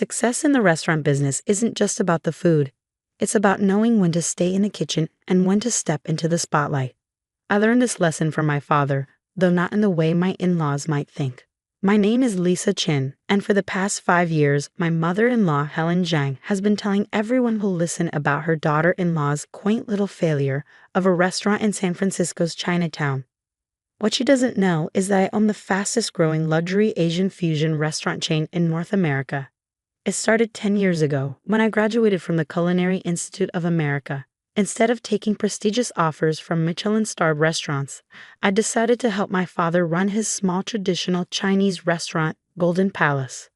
Success in the restaurant business isn't just about the food. It's about knowing when to stay in the kitchen and when to step into the spotlight. I learned this lesson from my father, though not in the way my in-laws might think. My name is Lisa Chin, and for the past 5 years, my mother-in-law Helen Zhang has been telling everyone who'll listen about her daughter-in-law's quaint little failure of a restaurant in San Francisco's Chinatown. What she doesn't know is that I own the fastest-growing luxury Asian fusion restaurant chain in North America. It started 10 years ago, when I graduated from the Culinary Institute of America. Instead of taking prestigious offers from Michelin-starred restaurants, I decided to help my father run his small traditional Chinese restaurant, Golden Palace.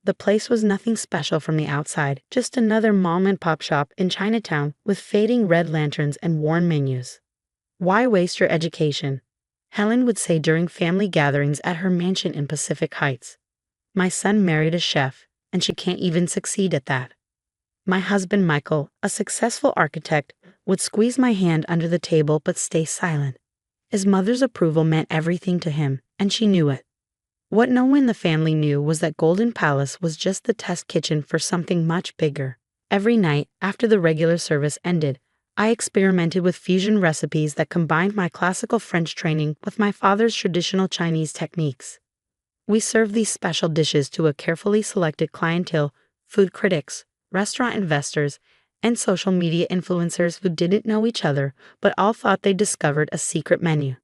The place was nothing special from the outside, just another mom-and-pop shop in Chinatown with fading red lanterns and worn menus. "Why waste your education?" Helen would say during family gatherings at her mansion in Pacific Heights. "My son married a chef, and she can't even succeed at that." My husband Michael, a successful architect, would squeeze my hand under the table but stay silent. His mother's approval meant everything to him, and she knew it. What no one in the family knew was that Golden Palace was just the test kitchen for something much bigger. Every night, after the regular service ended, I experimented with fusion recipes that combined my classical French training with my father's traditional Chinese techniques. We served these special dishes to a carefully selected clientele: food critics, restaurant investors, and social media influencers who didn't know each other but all thought they discovered a secret menu.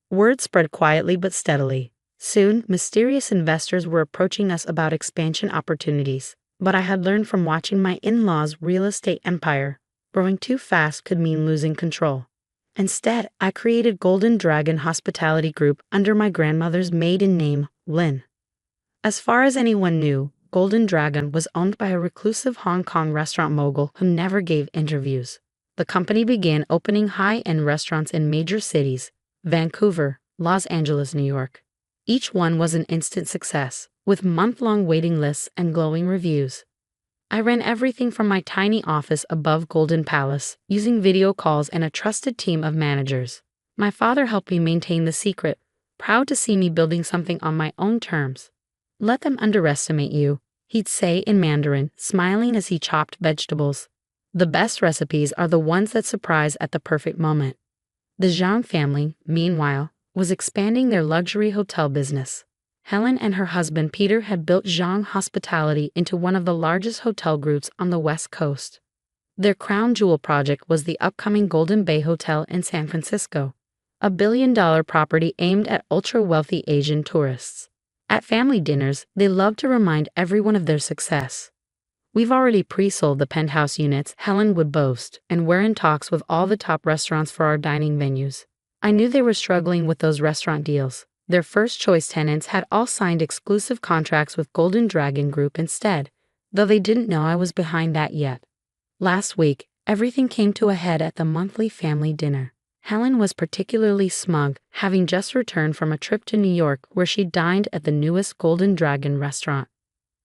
Word spread quietly but steadily. Soon, mysterious investors were approaching us about expansion opportunities, but I had learned from watching my in-laws' real estate empire, growing too fast could mean losing control. Instead, I created Golden Dragon Hospitality Group under my grandmother's maiden name, Lin. As far as anyone knew, Golden Dragon was owned by a reclusive Hong Kong restaurant mogul who never gave interviews. The company began opening high-end restaurants in major cities: Vancouver, Los Angeles, New York. Each one was an instant success, with month-long waiting lists and glowing reviews. I ran everything from my tiny office above Golden Palace, using video calls and a trusted team of managers. My father helped me maintain the secret, proud to see me building something on my own terms. "Let them underestimate you," he'd say in Mandarin, smiling as he chopped vegetables. "The best recipes are the ones that surprise at the perfect moment." The Zhang family, meanwhile, was expanding their luxury hotel business. Helen and her husband Peter had built Zhang Hospitality into one of the largest hotel groups on the West Coast. Their crown jewel project was the upcoming Golden Bay Hotel in San Francisco, a billion-dollar property aimed at ultra-wealthy Asian tourists. At family dinners, they loved to remind everyone of their success. "We've already pre-sold the penthouse units," Helen would boast, "and we're in talks with all the top restaurants for our dining venues." I knew they were struggling with those restaurant deals. Their first-choice tenants had all signed exclusive contracts with Golden Dragon Group instead, though they didn't know I was behind that yet. Last week, everything came to a head at the monthly family dinner. Helen was particularly smug, having just returned from a trip to New York where she dined at the newest Golden Dragon restaurant.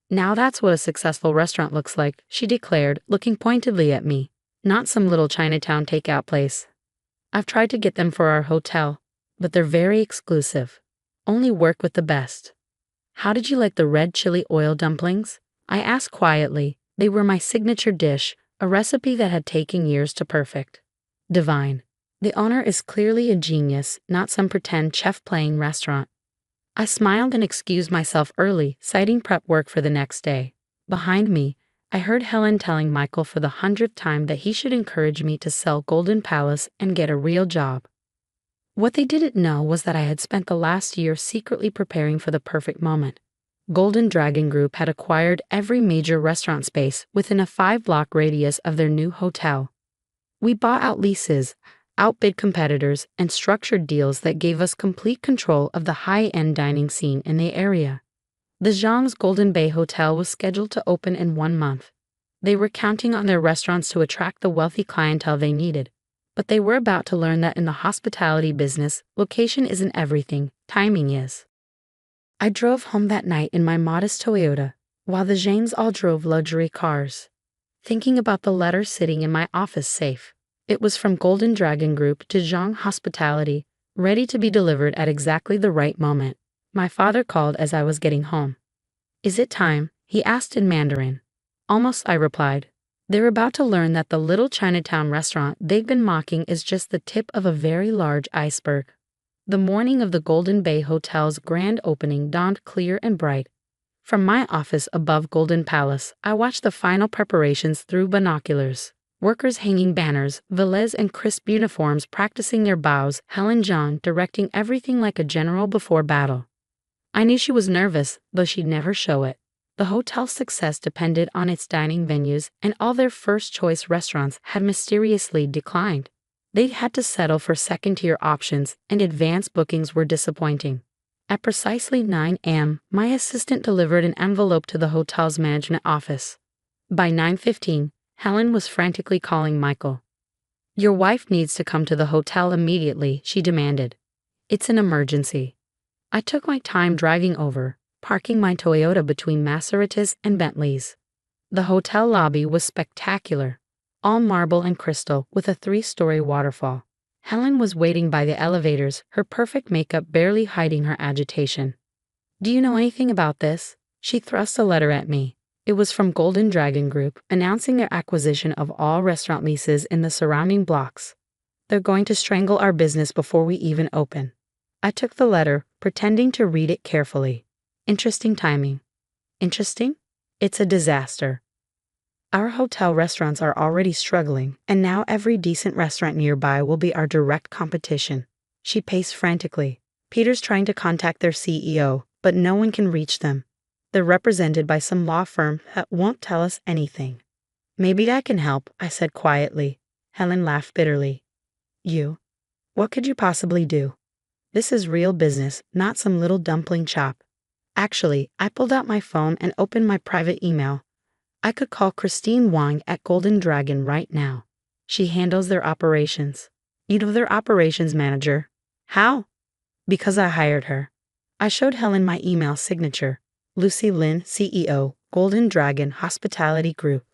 "Now that's what a successful restaurant looks like," she declared, looking pointedly at me. "Not some little Chinatown takeout place. I've tried to get them for our hotel, but they're very exclusive. Only work with the best." "How did you like the red chili oil dumplings?" I asked quietly. They were my signature dish, a recipe that had taken years to perfect. "Divine. The owner is clearly a genius, not some pretend chef-playing restaurant." I smiled and excused myself early, citing prep work for the next day. Behind me, I heard Helen telling Michael for the 100th time that he should encourage me to sell Golden Palace and get a real job. What they didn't know was that I had spent the last year secretly preparing for the perfect moment. Golden Dragon Group had acquired every major restaurant space within a 5-block radius of their new hotel. We bought out leases, outbid competitors, and structured deals that gave us complete control of the high-end dining scene in the area. The Zhang's Golden Bay Hotel was scheduled to open in 1 month. They were counting on their restaurants to attract the wealthy clientele they needed. But they were about to learn that in the hospitality business, location isn't everything, timing is. I drove home that night in my modest Toyota, while the Zhangs all drove luxury cars, thinking about the letter sitting in my office safe. It was from Golden Dragon Group to Zhang Hospitality, ready to be delivered at exactly the right moment. My father called as I was getting home. "Is it time?" he asked in Mandarin. Almost, I replied. They're about to learn that the little Chinatown restaurant they've been mocking is just the tip of a very large iceberg. The morning of the Golden Bay Hotel's grand opening dawned clear and bright. From my office above Golden Palace, I watched the final preparations through binoculars. Workers hanging banners, valets and crisp uniforms practicing their bows, Helen John directing everything like a general before battle. I knew she was nervous, though she'd never show it. The hotel's success depended on its dining venues, and all their first-choice restaurants had mysteriously declined. They'd had to settle for second-tier options, and advance bookings were disappointing. At precisely 9 a.m., my assistant delivered an envelope to the hotel's management office. By 9:15, Helen was frantically calling Michael. "Your wife needs to come to the hotel immediately," she demanded. "It's an emergency." I took my time driving over, parking my Toyota between Maseratis and Bentleys. The hotel lobby was spectacular, all marble and crystal with a 3-story waterfall. Helen was waiting by the elevators, her perfect makeup barely hiding her agitation. "Do you know anything about this?" She thrust a letter at me. It was from Golden Dragon Group, announcing their acquisition of all restaurant leases in the surrounding blocks. "They're going to strangle our business before we even open." I took the letter, pretending to read it carefully. Interesting timing. Interesting? It's a disaster. Our hotel restaurants are already struggling, and now every decent restaurant nearby will be our direct competition. She paced frantically. Peter's trying to contact their CEO, but no one can reach them. They're represented by some law firm that won't tell us anything. "Maybe I can help," I said quietly. Helen laughed bitterly. "You? What could you possibly do? This is real business, not some little dumpling shop." Actually, I pulled out my phone and opened my private email. I could call Christine Wang at Golden Dragon right now. She handles their operations. You know their operations manager. How? Because I hired her. I showed Helen my email signature. Lucy Lin, CEO, Golden Dragon Hospitality Group.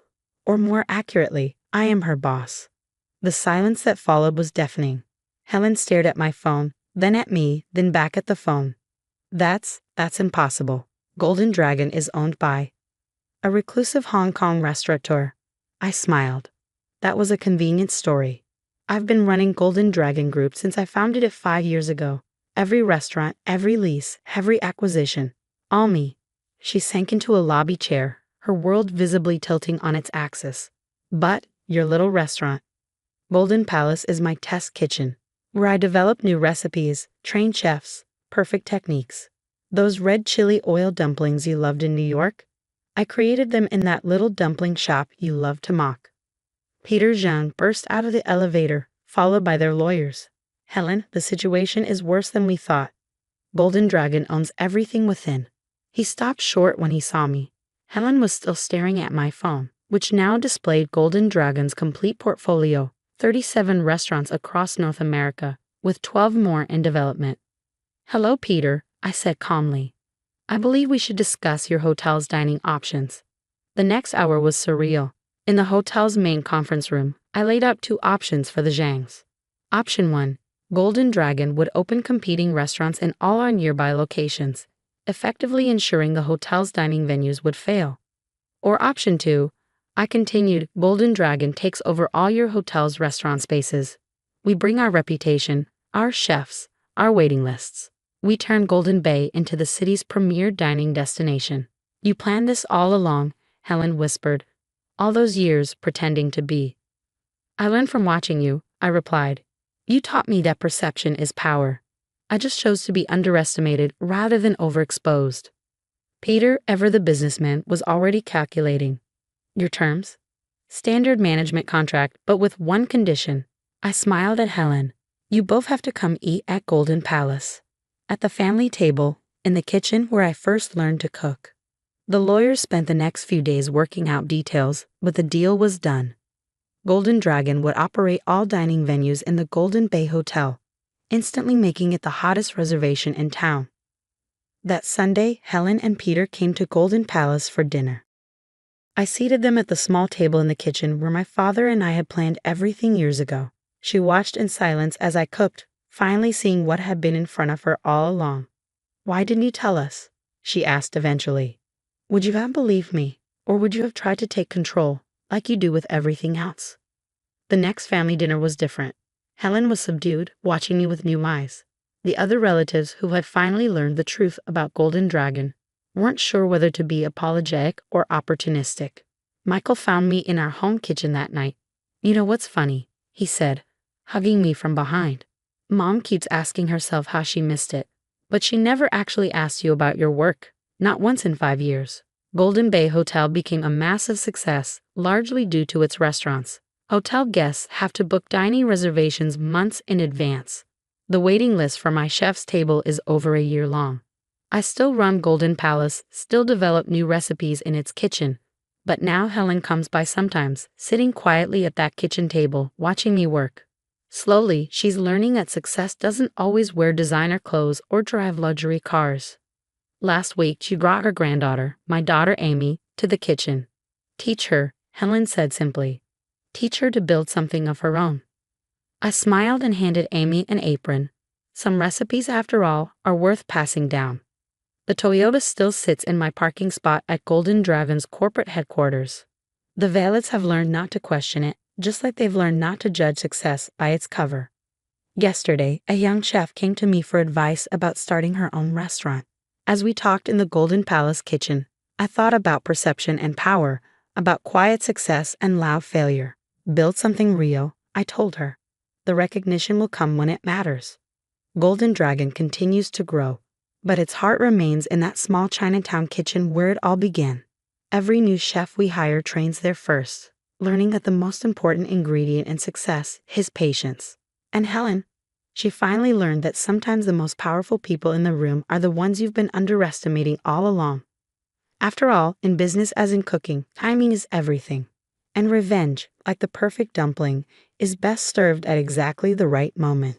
Or more accurately, I am her boss. The silence that followed was deafening. Helen stared at my phone, then at me, then back at the phone. That's impossible. Golden Dragon is owned by a reclusive Hong Kong restaurateur. I smiled. That was a convenient story. I've been running Golden Dragon Group since I founded it 5 years ago. Every restaurant, every lease, every acquisition. All me. She sank into a lobby chair, her world visibly tilting on its axis. But your little restaurant. Golden Palace is my test kitchen, where I develop new recipes, train chefs, perfect techniques. Those red chili oil dumplings you loved in New York? I created them in that little dumpling shop you loved to mock. Peter Zhang burst out of the elevator, followed by their lawyers. "Helen, the situation is worse than we thought. Golden Dragon owns everything within." He stopped short when he saw me. Helen was still staring at my phone, which now displayed Golden Dragon's complete portfolio, 37 restaurants across North America, with 12 more in development. "Hello, Peter," I said calmly. "I believe we should discuss your hotel's dining options." The next hour was surreal. In the hotel's main conference room, I laid out 2 options for the Zhangs. Option 1, Golden Dragon would open competing restaurants in all our nearby locations, effectively ensuring the hotel's dining venues would fail. Or Option 2, I continued, Golden Dragon takes over all your hotel's restaurant spaces. We bring our reputation, our chefs, our waiting lists. We turn Golden Bay into the city's premier dining destination. "You planned this all along," Helen whispered. "All those years pretending to be." "I learned from watching you," I replied. "You taught me that perception is power. I just chose to be underestimated rather than overexposed." Peter, ever the businessman, was already calculating. "Your terms?" "Standard management contract, but with one condition." I smiled at Helen. "You both have to come eat at Golden Palace. At the family table, in the kitchen where I first learned to cook." The lawyers spent the next few days working out details, but the deal was done. Golden Dragon would operate all dining venues in the Golden Bay Hotel, instantly making it the hottest reservation in town. That Sunday, Helen and Peter came to Golden Palace for dinner. I seated them at the small table in the kitchen where my father and I had planned everything years ago. She watched in silence as I cooked, finally seeing what had been in front of her all along. "Why didn't you tell us?" she asked eventually. Would you have believed me, or would you have tried to take control, like you do with everything else? The next family dinner was different. Helen was subdued, watching me with new eyes. The other relatives, who had finally learned the truth about Golden Dragon, weren't sure whether to be apologetic or opportunistic. Michael found me in our home kitchen that night. "You know what's funny?" he said, hugging me from behind. "Mom keeps asking herself how she missed it, but she never actually asked you about your work. Not once in 5 years." Golden Bay Hotel became a massive success, largely due to its restaurants. Hotel guests have to book dining reservations months in advance. The waiting list for my chef's table is over a year long. I still run Golden Palace, still develop new recipes in its kitchen, but now Helen comes by sometimes, sitting quietly at that kitchen table, watching me work. Slowly, she's learning that success doesn't always wear designer clothes or drive luxury cars. Last week, she brought her granddaughter, my daughter Amy, to the kitchen. "Teach her," Helen said simply. "Teach her to build something of her own." I smiled and handed Amy an apron. Some recipes, after all, are worth passing down. The Toyota still sits in my parking spot at Golden Dragon's corporate headquarters. The valets have learned not to question it, just like they've learned not to judge success by its cover. Yesterday, a young chef came to me for advice about starting her own restaurant. As we talked in the Golden Palace kitchen, I thought about perception and power, about quiet success and loud failure. "Build something real," I told her. "The recognition will come when it matters." Golden Dragon continues to grow, but its heart remains in that small Chinatown kitchen where it all began. Every new chef we hire trains there first, learning that the most important ingredient in success is patience. And Helen, she finally learned that sometimes the most powerful people in the room are the ones you've been underestimating all along. After all, in business as in cooking, timing is everything. And revenge, like the perfect dumpling, is best served at exactly the right moment.